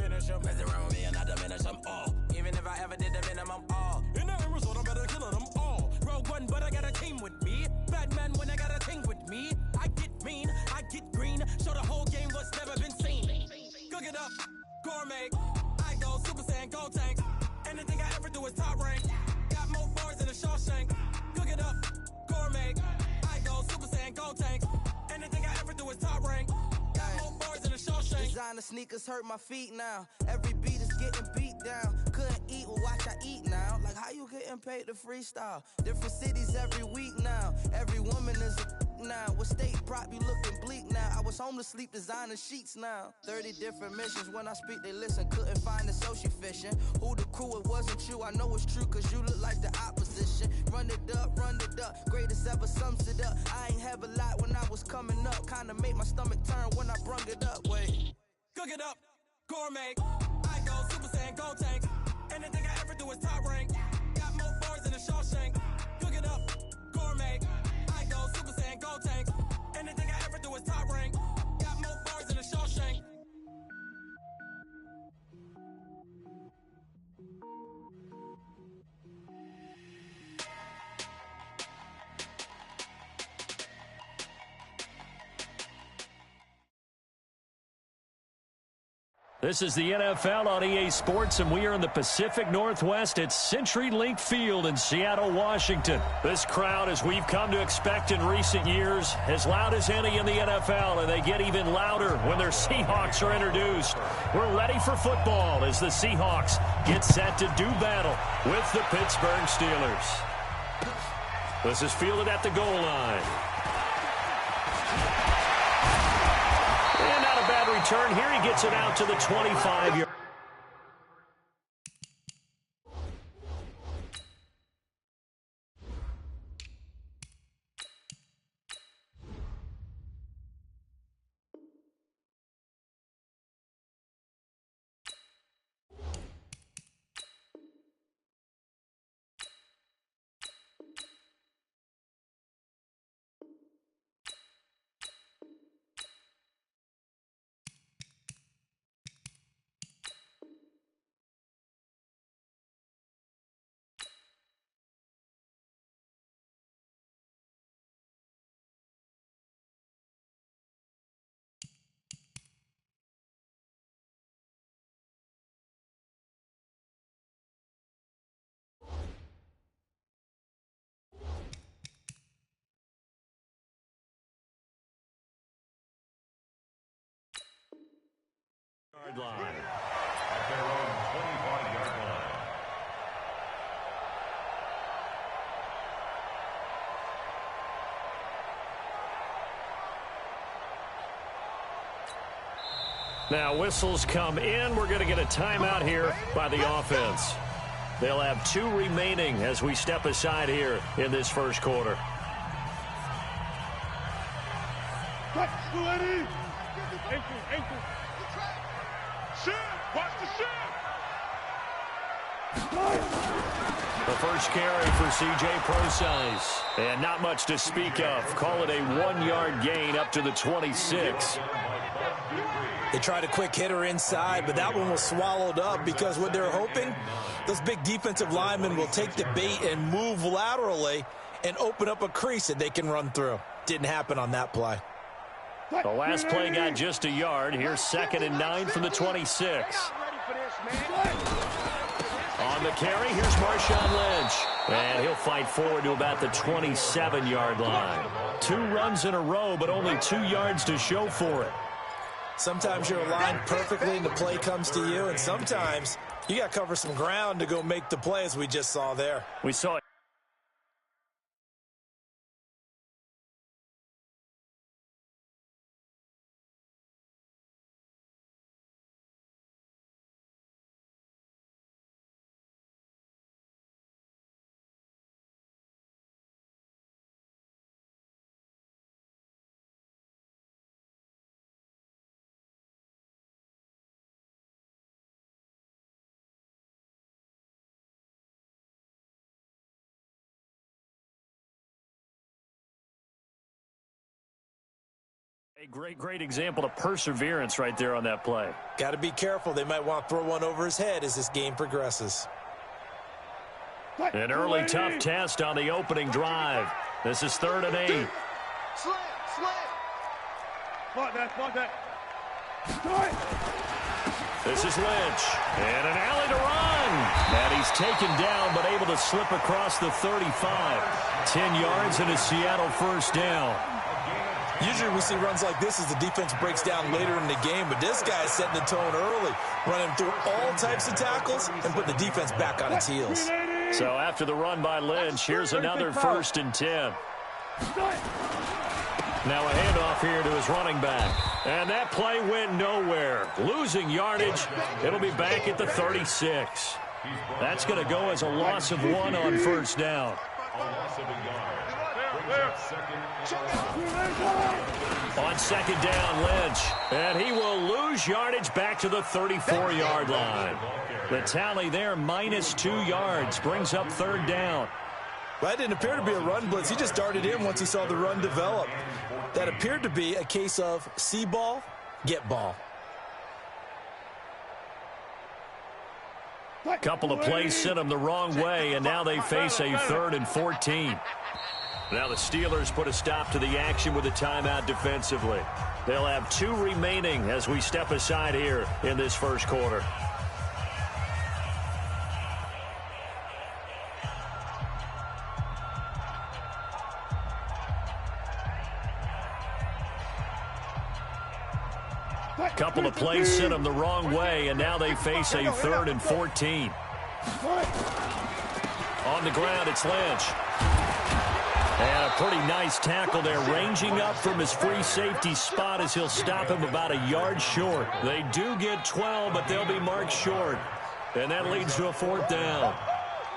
Mess around with me and I diminish them all. Even if I ever did the minimum all. In the end result, I'm better killing them all. Rogue one, but I got a team with me. Batman when I got a team with me. I get mean, I get green. Show the whole game what's never been seen. Cook it up, gourmet. I go Super Saiyan, gold tank. Anything I ever do is top rank. Got more bars than a Shawshank. Cook it up, gourmet. I go Super Saiyan, gold tank. Anything I ever do is top rank. Got more bars than a Shawshank. Designer sneakers hurt my feet now. Every beat is getting beat down. Couldn't eat, well watch I eat now. Like how you getting paid to freestyle? Different cities every week now. Every woman is a now. With state prop, you looking bleak now. I was home to sleep, designer sheets now. 30 different missions. When I speak, they listen. Couldn't find it, so she fishing. Who the crew, it wasn't you. I know it's true, cause you look like the opposition. Run it up, greatest ever sums it up. I ain't have a lot when I was coming up. Kinda made my stomach turn when I brung it up. Wait. Cook it up, gourmet. I go Super Saiyan, gold tank. Anything I ever do is top rank. Got more bars than a Shawshank. Cook it up, gourmet. I go Super Saiyan, gold tank. Anything I ever do is top rank. Got more bars than a Shawshank. This is the NFL on EA Sports, and we are in the Pacific Northwest at CenturyLink Field in Seattle, Washington. This crowd, as we've come to expect in recent years, as loud as any in the NFL, and they get even louder when their Seahawks are introduced. We're ready for football as the Seahawks get set to do battle with the Pittsburgh Steelers. This is fielded at the goal line. And not a bad return here. He gets it out to the 25-yard. Line. At their own 25-yard line. Now whistles come in. We're going to get a timeout here by the offense. They'll have 2 remaining as we step aside here in this first quarter. Ready? Ankle. Shit! Watch the shit! The first carry for C.J. Procise. And not much to speak of. Call it a 1-yard gain up to the 26. They tried a quick hitter inside, but that one was swallowed up because what they're hoping, those big defensive linemen will take the bait and move laterally and open up a crease that they can run through. Didn't happen on that play. The last play got just a yard. Here's 2nd and 9 from the 26. On the carry, here's Marshawn Lynch. And he'll fight forward to about the 27-yard line. 2 runs in a row, but only 2 yards to show for it. Sometimes you're aligned perfectly and the play comes to you, and sometimes you got to cover some ground to go make the play, as we just saw there. We saw it. A great example of perseverance right there on that play. Got to be careful. They might want to throw one over his head as this game progresses. An early tough test on the opening drive. This is 3rd and 8. Slam. Like that. This is Lynch. And an alley to run. And he's taken down but able to slip across the 35. 10 yards and a Seattle first down. Usually we see runs like this as the defense breaks down later in the game, but this guy's setting the tone early, running through all types of tackles and putting the defense back on its heels. So after the run by Lynch, here's another 1st and 10. Now a handoff here to his running back. And that play went nowhere. Losing yardage. It'll be back at the 36. That's going to go as a loss of 1 on 1st down. On 2nd down, Lynch. And he will lose yardage back to the 34-yard line. The tally there, -2 yards, brings up 3rd down. Well, that didn't appear to be a run blitz. He just darted in once he saw the run develop. That appeared to be a case of see ball, get ball. Couple of plays sent them the wrong way, and now they face a 3rd and 14. Now the Steelers put a stop to the action with a timeout defensively. They'll have 2 remaining as we step aside here in this first quarter. Couple of plays sent them the wrong way, and now they face a 3rd and 14. On the ground, it's Lynch. And a pretty nice tackle there, ranging up from his free safety spot as he'll stop him about a yard short. They do get 12, but they'll be marked short. And that leads to a 4th down.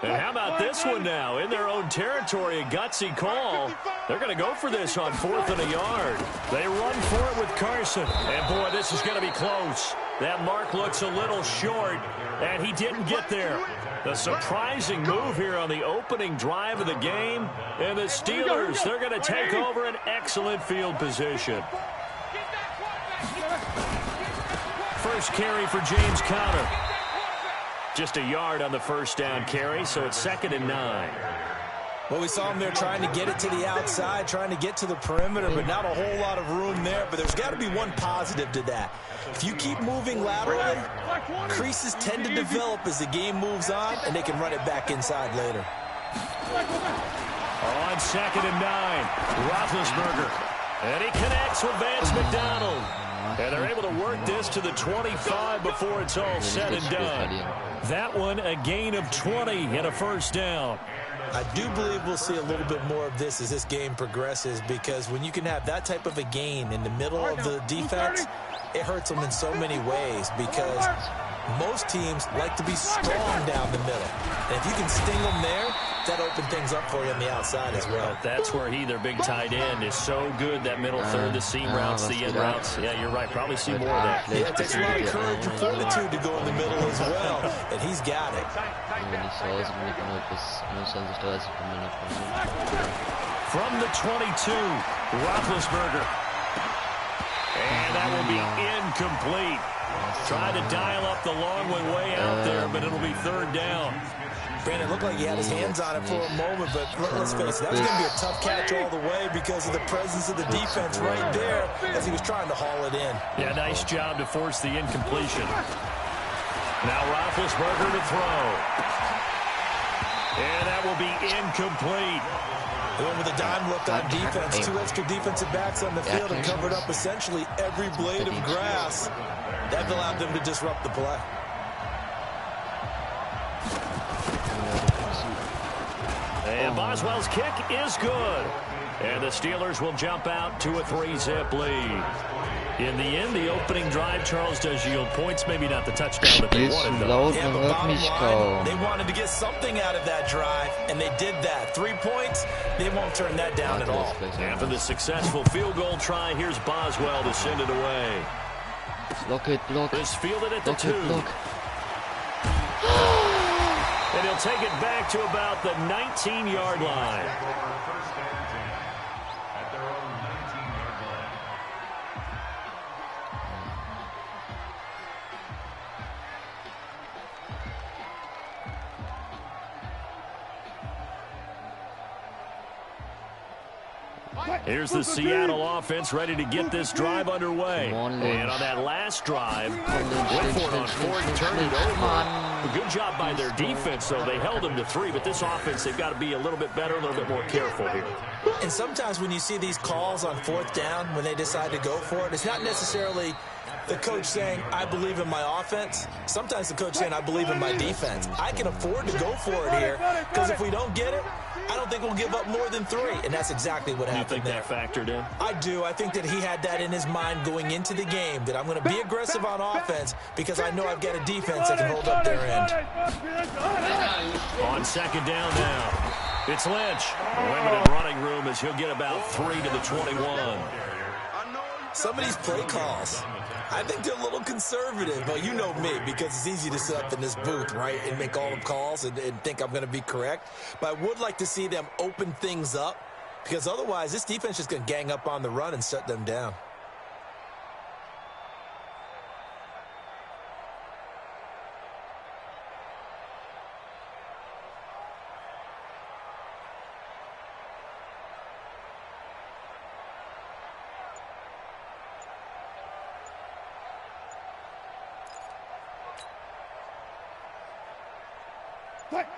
And how about this one now? In their own territory, a gutsy call. They're going to go for this on 4th and a yard. They run for it with Carson. And, boy, this is going to be close. That mark looks a little short, and he didn't get there. The surprising move here on the opening drive of the game. And the Steelers, they're going to take over an excellent field position. First carry for James Conner. Just a yard on the 1st down carry, so it's 2nd and 9. Well, we saw him there trying to get it to the outside, trying to get to the perimeter, but not a whole lot of room there. But there's got to be one positive to that. If you keep moving laterally, creases tend to develop as the game moves on, and they can run it back inside later. On 2nd and 9, Roethlisberger. And he connects with Vance McDonald. And they're able to work this to the 25 before it's all said and done. That one, a gain of 20 and a 1st down. I do believe we'll see a little bit more of this as this game progresses, because when you can have that type of a gain in the middle of the defense, it hurts them in so many ways, because most teams like to be strong down the middle. And if you can sting them there, that opens things up for you on the outside as well. That's where their big tight end, is so good, that middle third, the seam routes, the end routes. Yeah, you're right. Probably see more of that. Yeah, it takes a lot of courage and fortitude to go in the middle as well, and he's got it. From the 22, Roethlisberger. And that will be incomplete. Tried to dial up the long one way out there, but it'll be 3rd down. Brandon, it looked like he had his hands on it for a moment, but let's face it, that was going to be a tough catch all the way because of the presence of the defense right there as he was trying to haul it in. Yeah, nice job to force the incompletion. Now Roethlisberger to throw. And that will be incomplete. They went with a dime look on defense. 2 extra defensive backs on the field and covered up essentially every blade of grass. That allowed them to disrupt the play. And Boswell's kick is good. And the Steelers will jump out to a 3-zip lead. In the end, the opening drive, Charles, does yield points. Maybe not the touchdown that they wanted, though. Yeah, but bottom line, they wanted to get something out of that drive, and they did that. 3 points, they won't turn that down at all. After the successful field goal try, here's Boswell to send it away. Block it, block. This fielded at the 2. Block. And he'll take it back to about the 19-yard line. Here's the Seattle offense ready to get this drive underway. And on that last drive, went for it on fourth, turned it over. Good job by their defense, though. They held them to 3, but this offense, they've got to be a little bit better, a little bit more careful here. And sometimes when you see these calls on fourth down, when they decide to go for it, it's not necessarily the coach saying, I believe in my offense. Sometimes the coach saying, I believe in my defense. I can afford to go for it here because if we don't get it, I don't think we'll give up more than 3. And that's exactly what happened there. You think that factored in? I do. I think that he had that in his mind going into the game, that I'm going to be aggressive on offense because I know I've got a defense that can hold up their end. On second down now, it's Lynch. Limited running room as he'll get about 3 to the 21. Some of these play calls, I think they're a little conservative, but you know me, because it's easy to sit up in this booth, right, and make all the calls and think I'm going to be correct. But I would like to see them open things up, because otherwise this defense is going to gang up on the run and shut them down.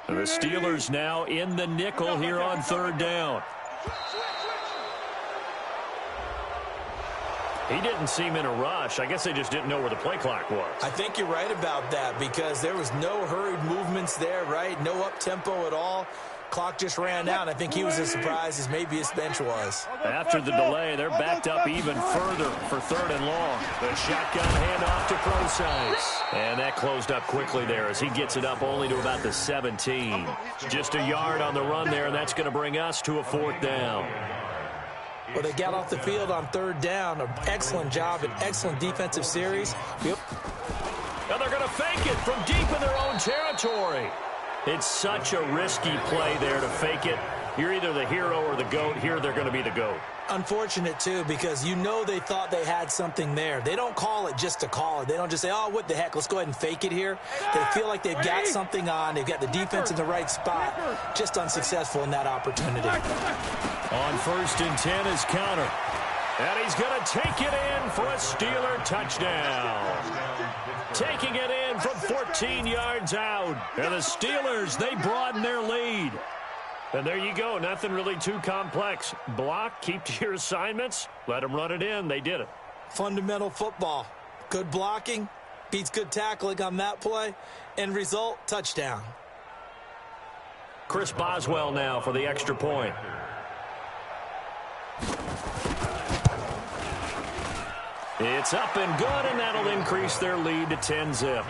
The Steelers now in the nickel here on third down. He didn't seem in a rush. I guess they just didn't know where the play clock was. I think you're right about that because there was no hurried movements there, right? No up-tempo at all. Clock just ran out. I think he was as surprised as maybe his bench was. After the delay, they're backed up even further for third and long. The shotgun handoff to Procise. And that closed up quickly there as he gets it up only to about the 17. Just a yard on the run there, and that's going to bring us to a fourth down. Well, they got off the field on third down. An excellent job, an excellent defensive series. Yep. Now they're going to fake it from deep in their own territory. It's such a risky play there to fake it. You're either the hero or the GOAT. Here they're going to be the GOAT. Unfortunate, too, because you know they thought they had something there. They don't call it just to call it. They don't just say, oh, what the heck, let's go ahead and fake it here. They feel like they've got something on. They've got the defense in the right spot. Just unsuccessful in that opportunity. On first and 10 is counter. And he's going to take it in for a Steeler touchdown. Taking it in from 14 yards out. And the Steelers, they broaden their lead. And there you go. Nothing really too complex. Block, keep to your assignments, let them run it in. They did it. Fundamental football. Good blocking, beats good tackling on that play. End result, touchdown. Chris Boswell now for the extra point. It's up and good, and that'll increase their lead to 10-zip.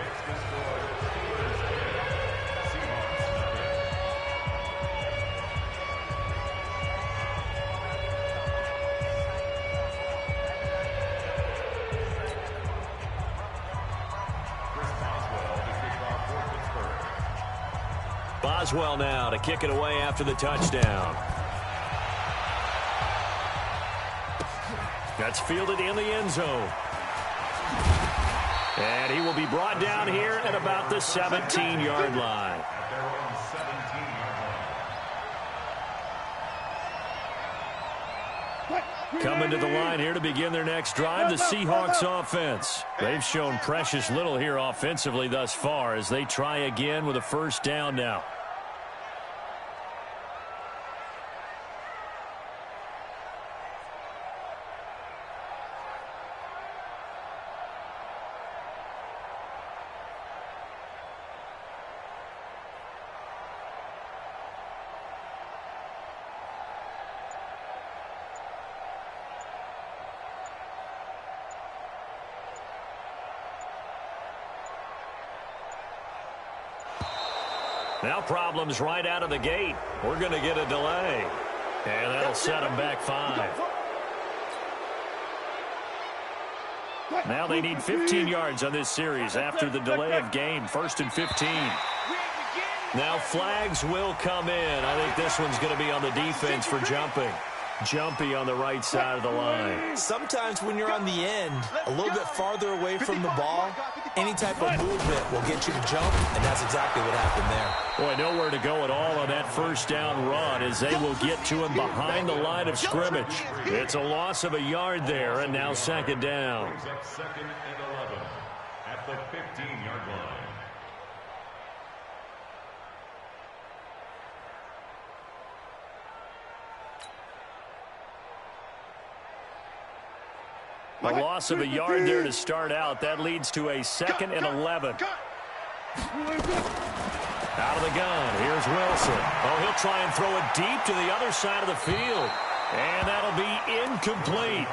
Boswell now to kick it away after the touchdown. That's fielded in the end zone. And he will be brought down here at about the 17-yard line. Coming to the line here to begin their next drive, the Seahawks offense. They've shown precious little here offensively thus far as they try again with a first down now. Now problems right out of the gate. We're going to get a delay. And that'll set them back 5. Now they need 15 yards on this series after the delay of game. First and 15. Now flags will come in. I think this one's going to be on the defense for jumping. Jumpy on the right side of the line. Sometimes when you're on the end, a little bit farther away from the ball, any type of movement will get you to jump, and that's exactly what happened there. Boy, nowhere to go at all on that first down run as they will get to him behind the line of scrimmage. It's a loss of a yard there, and now second down. Second and 11 at the 15-yard line. A loss of a yard there to start out. That leads to a second and 11. Out of the gun. Here's Wilson. Oh, he'll try and throw it deep to the other side of the field. And that'll be incomplete.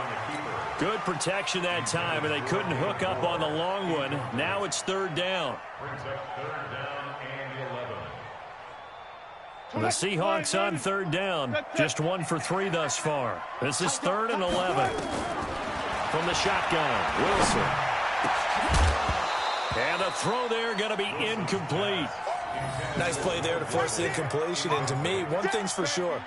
Good protection that time, and they couldn't hook up on the long one. Now it's third down. Brings up third down and 11. The Seahawks on third down. Just 1 for 3 thus far. This is third and 11. From the shotgun, Wilson. And the throw there going to be incomplete. Nice play there to force the incompletion. And to me, one thing's for sure.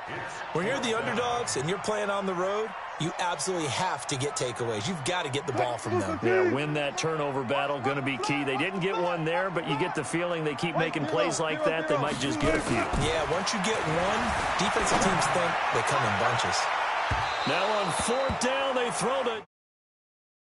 When you're the underdogs and you're playing on the road, you absolutely have to get takeaways. You've got to get the ball from them. Yeah, win that turnover battle, going to be key. They didn't get one there, but you get the feeling they keep making plays like that, they might just get a few. Yeah, once you get one, defensive teams think they come in bunches. Now on fourth down, they throw the...